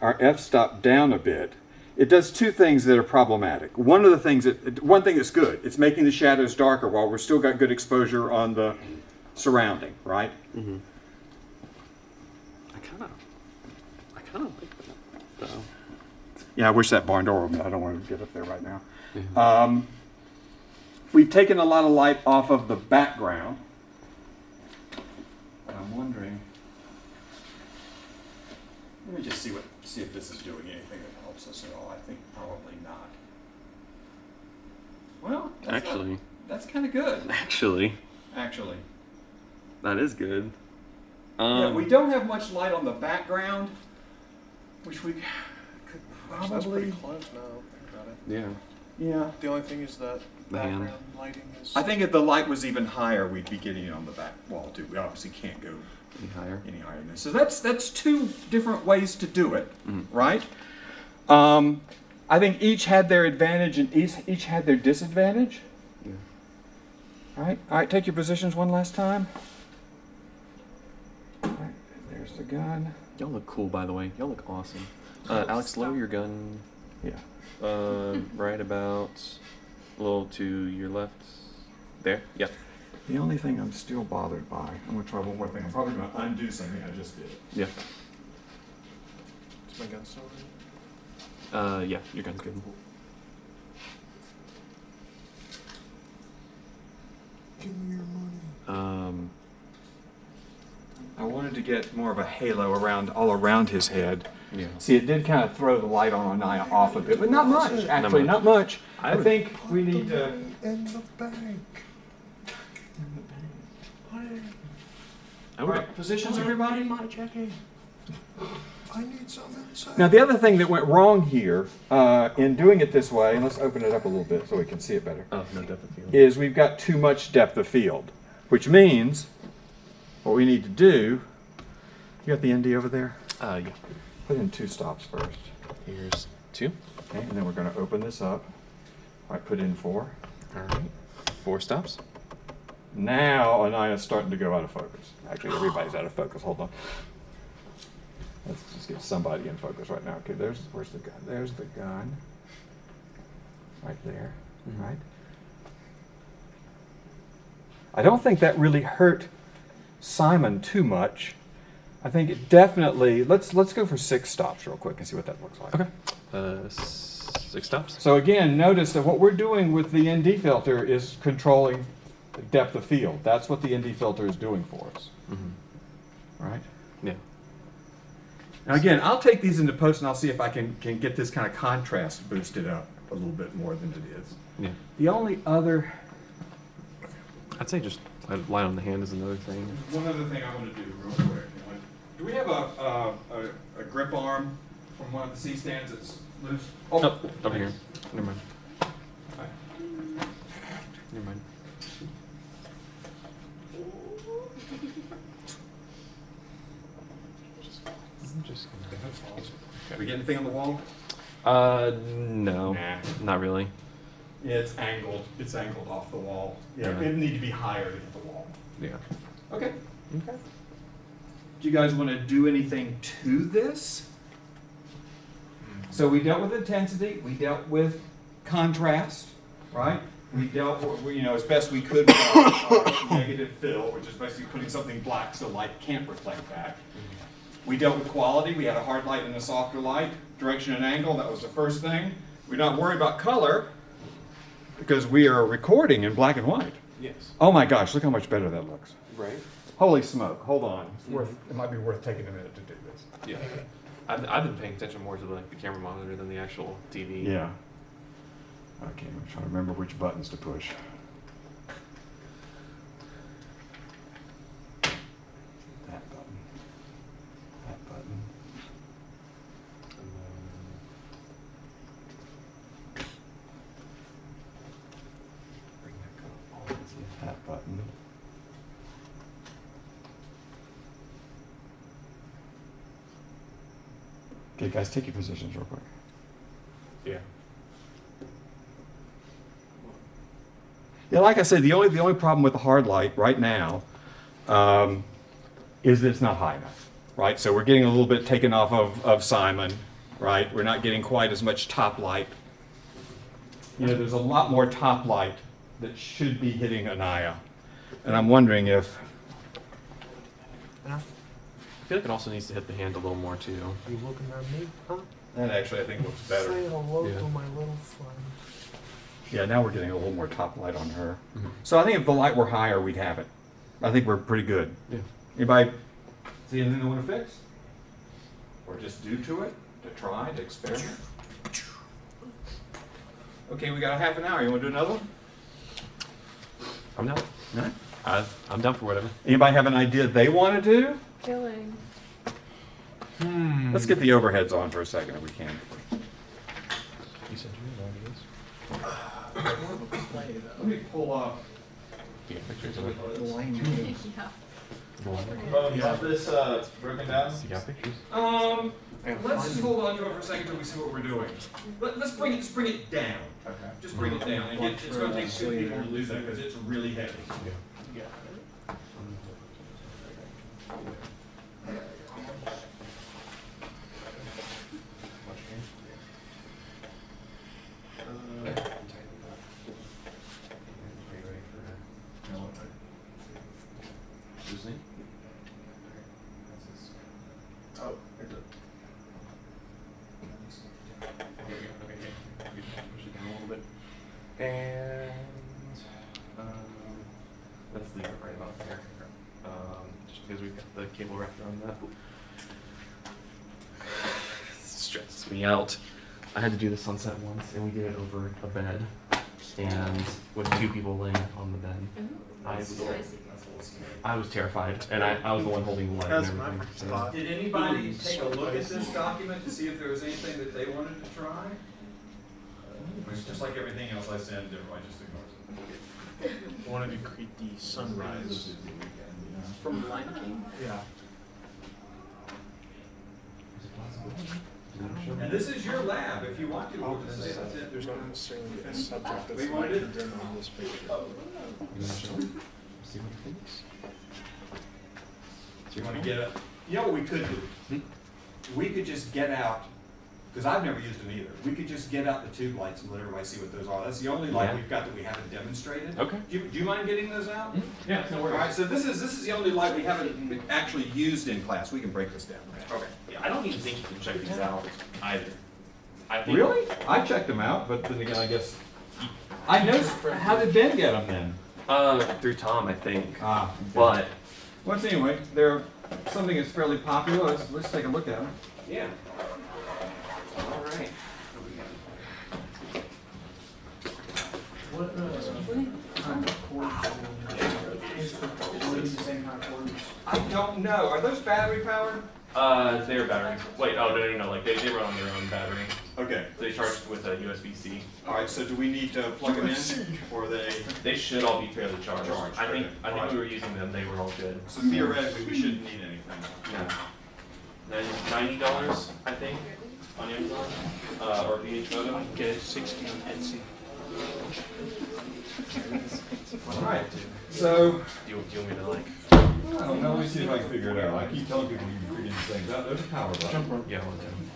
our f-stop down a bit, it does two things that are problematic. One thing that's good, it's making the shadows darker while we're still got good exposure on the surrounding, right? mm-hmm. I kind of like that though. Yeah, I wish that barn door opened. I don't want to get up there right now. Yeah. We've taken a lot of light off of the background. And I'm wondering, let me just see if this is doing anything that helps us at all. I think probably not. Well, that's kind of good. Actually, that is good. Yeah, we don't have much light on the background, which we could That's probably. pretty close now. Think about it. Yeah. Yeah. The only thing is that The hand. background lighting is. I think if the light was even higher, we'd be getting it on the back wall too. We obviously can't go Any higher? any higher than this. So that's two different ways to do it, Mhm. right? I think each had their advantage and each had their disadvantage. Yeah. All right, take your positions one last time. All right, there's the gun. Y'all look cool, by the way. Y'all look awesome. Alex, lower your gun. Yeah. Right about a little to your left. There. Yep. The only thing I'm still bothered by, I'm gonna try one more thing. I'm probably gonna undo something I just did. Yeah. Is my gun still ready? Yeah. Your gun's good. Give me your money. I wanted to get more of a halo all around his head. Yeah. See, it did kind of throw the light on Anaya off a bit, but not much, actually, not much. I think we need to... In the bank. All right, positions, everybody? My checking. I need some inside. Now, the other thing that went wrong here in doing it this way, and let's open it up a little bit so we can see it better, Oh, no depth of field. is we've got too much depth of field, which means what we need to do, you got the ND over there? Yeah. Put in 2 stops first. Here's 2. Okay, and then we're going to open this up. All right, put in 4. All right. 4 stops. Now Anaya's starting to go out of focus. Actually, everybody's out of focus. Hold on. Let's just get somebody in focus right now. Okay, where's the gun? There's the gun. Right there. Mhm. Right. I don't think that really hurt Simon too much. I think it definitely. Let's go for 6 stops real quick and see what that looks like. Okay. 6 stops. So again, notice that what we're doing with the ND filter is controlling the depth of field. That's what the ND filter is doing for us. Mm-hmm. Right? Yeah. Now again, I'll take these into post and I'll see if I can get this kind of contrast boosted up a little bit more than it is. Yeah. The only other... I'd say just light on the hand is another thing. One other thing I want to do real quick. Do we have a grip arm from one of the C stands that's loose? Oh, over here. Never mind. Right. Never mind. I'm just gonna... Did we get anything on the wall? No. Nah. Not really. Yeah, it's angled. It's angled off the wall. Yeah, Yeah. it'd need to be higher to hit the wall. Yeah. Okay. Okay. Do you guys want to do anything to this? So we dealt with intensity, we dealt with contrast, right? We dealt with, as best we could with our negative fill, which is basically putting something black so light can't reflect back. We dealt with quality, we had a hard light and a softer light, direction and angle, that was the first thing. We're not worried about color. because we are recording in black and white. Yes. Oh my gosh, look how much better that looks. Right. Holy smoke, hold on. It might be worth taking a minute to do this. Yeah. I've been paying attention more to like the camera monitor than the actual TV. Yeah. Okay, I'm trying to remember which buttons to push. That button. That button. Bring that up. That button. Okay, guys, take your positions real quick. Yeah. Yeah, like I said, the only problem with the hard light right now is that it's not high enough, right? So we're getting a little bit taken off of Simon, right? We're not getting quite as much top light. You know, there's a lot more top light that should be hitting Anaya. And I'm wondering if, I feel like it also needs to hit the hand a little more too. You looking at me, huh? that actually I think looks better. Say hello Yeah. to my little friend. Yeah, now we're getting a little more top light on her. Mhm. So I think if the light were higher, we'd have it. I think we're pretty good. Yeah. Anybody see anything they want to fix? Or just do to it, to try, to experiment? Okay, we got a half an hour. You want to do another one? I'm down. No? I'm down for whatever. Anybody have an idea they want to do? Killing. Let's get the overheads on for a second if we can. You said you had ideas. Let me pull up. Yeah, pictures of it. Yeah. Oh, you want this broken down? You got pictures? Let's just hold on to it for a second till we see what we're doing. Let's bring it down. Okay. Just bring it down. And it's going to take two people to do that because it's really heavy. Oh, here's it. Push it down a little bit. And let's leave it right about there. Just because we've got the cable wrapped around that. Stresses me out. I had to do this on set once, and we did it over a bed, and with two people laying on the bed. I was terrified, and I was the one holding the light and That's my everything. so- spot. Did anybody take a look at this document to see if there was anything that they wanted to try? It's just like everything else I send, everybody just ignores it. Wanted to create the sunrise. From Lion King. Yeah. And this is your lab, if you want to, we'll just say that's it. There's not necessarily a subject that's We wanted it. nitrogen on this picture. You wanna show them? See what it thinks? So you want to get it? You know what we could do? We could just get out, because I've never used them either. We could just get out the tube lights and let everybody see what those are. That's the only light Yeah. we've got that we haven't demonstrated. Okay. Do you mind getting those out? Yeah, no All worries. right, so this is the only light we haven't actually used in class. We can break this down. Okay. Yeah, I don't even think you can check these out either. I think Really? I checked them out, but then again, I guess I know. How did Ben get them then? Through Tom, I think. Ah, But well, anyway, they're something that's fairly popular. Let's take a look at them. yeah. All right. What kind of cords? Is the same kind of cords? I don't know. Are those battery powered? They're battery. Wait, oh no, like they run on their own battery. Okay. They charge with a USB-C. All right. So do we need to plug them in, or they? They should all be fairly charged. Charged, I think okay. we were using them. They were all good. So theoretically, we shouldn't need anything. Yeah. $90, I think, on Amazon or VH Photo. Get it 60 on Etsy. All right. So Do you want me to like? I don't know. Let me see if I can figure it out. I keep telling people you can figure these things out. There's a power button. Yeah, one down.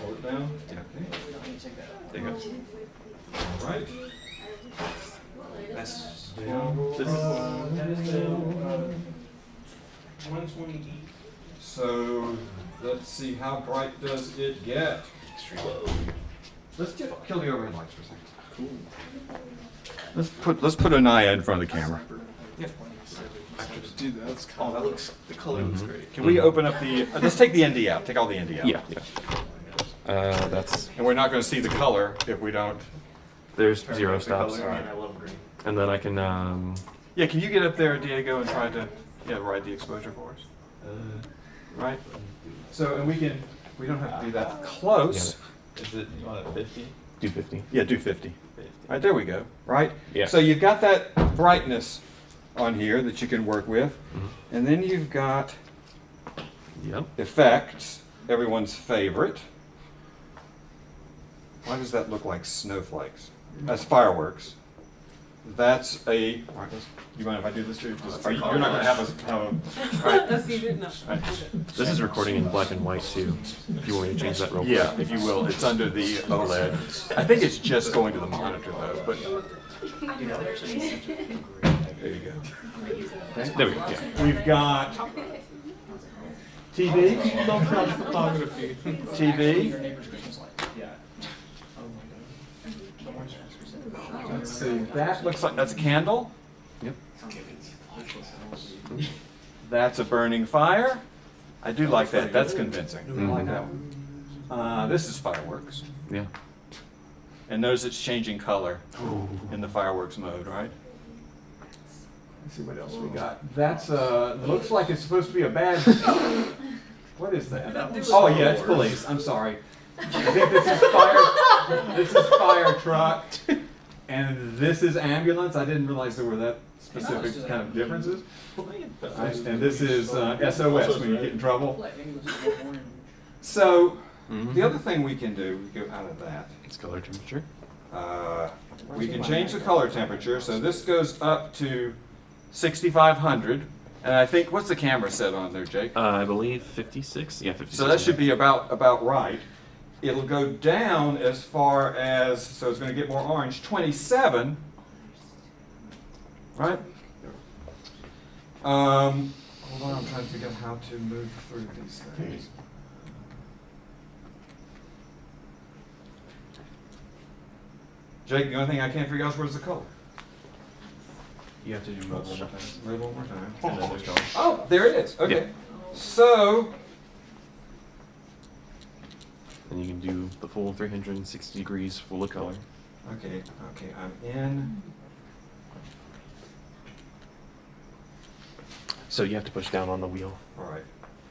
Hold it down. Yeah. We don't need to take that out. There you go. All right. That's Down. this is 120. So let's see, how bright does it get? extreme. Let's kill the overhead lights for a second. Let's put Anaya in front of the camera. Dude, that's oh, that looks. The color looks great. Can we open up the? Let's take the ND out. Take all the ND out. Yeah, yeah. That's And we're not going to see the color if we don't. there's 0 stops, I love green. and then I can Yeah, can you get up there, Diego, and try to ride the exposure for us? Right. So, and we don't have to do that close. Is it on a 50? do 50. Yeah, do 50. All right, there we go. Right. Yeah. So you've got that brightness on here that you can work with, Mm-hmm. and then you've got Yep. effects, everyone's favorite. Why does that look like snowflakes? That's fireworks. That's a. All right, you mind if I do this too? You're not going to have a. Right. That's easy, no. This is recording in black and white too. If you want me to change that real quick. Yeah, if you will. It's under the OLED. I think it's just going to the monitor though. But there you go. There we go. Yeah. We've got TV. Photography. TV. Let's see. That looks like that's a candle. Yep. That's a burning fire. I do like that. That's convincing. I like that one. This is fireworks. Yeah. And notice it's changing color in the fireworks mode, right? Let's see what else we got. That's looks like it's supposed to be a bad. What is that? Oh yeah, it's police. I'm sorry. I think this is fire. This is fire truck, and this is ambulance. I didn't realize there were that specific kind of differences. Right? And this is SOS when you get in trouble. So the other thing we can do, we go out of that. It's color temperature. We can change the color temperature. So this goes up to 6,500. And I think, what's the camera set on there, Jake? I believe 56. Yeah, 56. So that should be about right. It'll go down as far as, so it's going to get more orange, 27. Right? Hold on, I'm trying to figure out how to move through these things. Jake, the only thing I can't figure out is where's the color. You have to do mode one more time. Move one more time. And then there's color. Oh, there it is. Okay. Yeah. So, And you can do the full 360 degrees full of color. okay, I'm in. So you have to push down on the wheel. All right.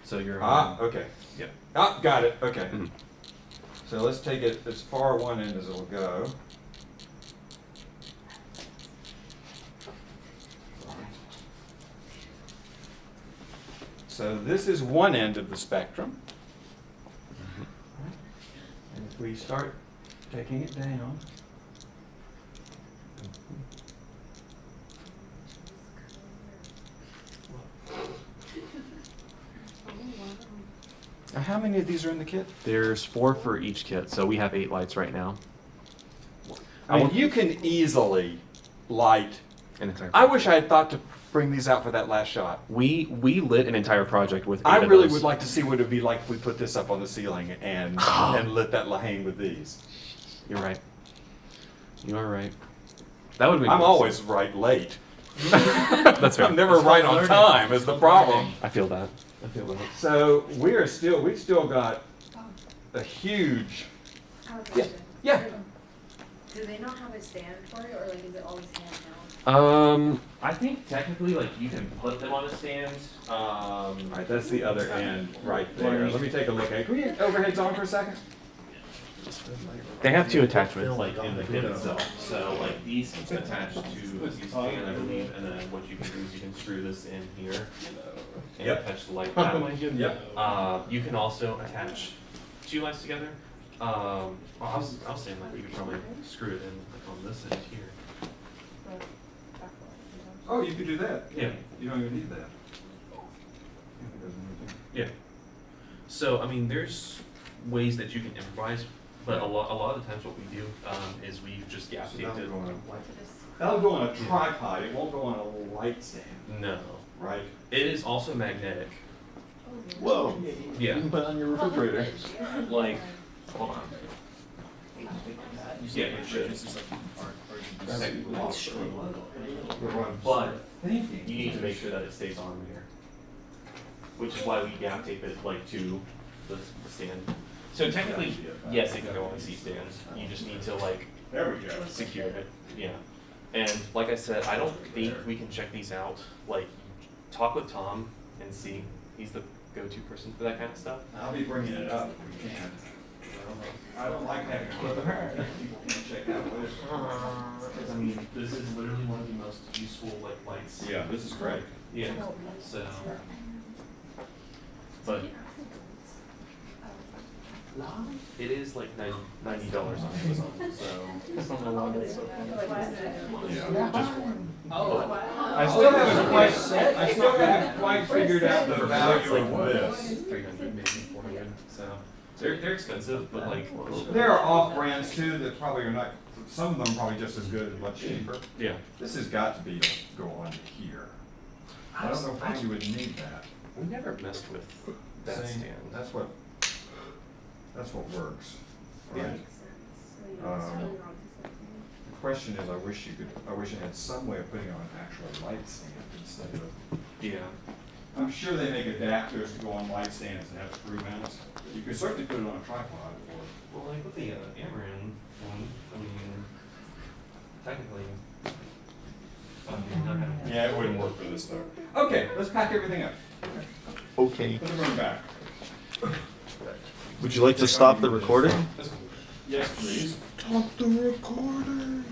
So you're Okay. Yeah. Got it. Okay. Mhm. So let's take it as far one end as it'll go. So this is one end of the spectrum. And if we start taking it down. Now, how many of these are in the kit? There's 4 for each kit, so we have 8 lights right now. I mean, you can easily light. An entire. I wish I had thought to bring these out for that last shot. We lit an entire project with 8 I of really those. would like to see what it'd be like if we put this up on the ceiling and lit that Haine with these. You're right. You are right. That would be. I'm always right late. That's right. I'm never right on time is the problem. I feel that. I feel that. So we've still got a huge. Yeah. Do they not have a stand for it, or like is it always handheld? I think technically, like, you can put them on a stand. All right, that's the other end right there. Let me take a look at it. Can we get overheads on for a second? They have 2 attachments, like, in the kit itself. So, like, these attach to a stand, I believe, and then what you can do is you can screw this in here and Yep. attach the light that way. Yep. You can also attach 2 lights together. Well, I'll say like you could probably screw it in like on this end here. Oh, you could do that. Yeah. You don't even need that. Yeah. So I mean, there's ways that you can improvise, but a lot of the times what we do is we've just taped it. That'll go on a tripod. It won't go on a light stand. No, Right. it is also magnetic. Whoa. Yeah. You can put it on your refrigerator. Like, hold on. Yeah, it should. This is like But you need to make sure that it stays on there. Which is why we gap tape it like to the stand. So technically, yes, it can go on the C-stand. You just need to like There we go. secure it. Yeah. And like I said, I don't think we can check these out. Like, talk with Tom and see. He's the go-to person for that kind of stuff. I'll be bringing it up if we can. I don't like having people can't check out what is. Because I mean, this is literally one of the most useful like lights. Yeah, this is great. Yeah. So, but it is like $90 on Amazon. So It's on the line, it's so Yeah. just one. I still haven't quite figured out the value of this. 300, maybe 400. So they're expensive, but like There are off brands too that probably are not, some of them probably just as good and much cheaper. yeah. This has got to be to go on here. I don't know why you would need that. We never messed with that See, stand. that's what works, Yeah. right? The question is, I wish I had some way of putting it on an actual light stand instead of, Yeah. I'm sure they make adapters to go on light stands and have screw mounts. You could certainly put it on a tripod or. Well, like with the Amaran one, I mean, technically, not having. Yeah, it wouldn't work for this though. Okay, let's pack everything up. Okay. Put the room back. Would you like to stop the recording? Yes, please. Stop the recording.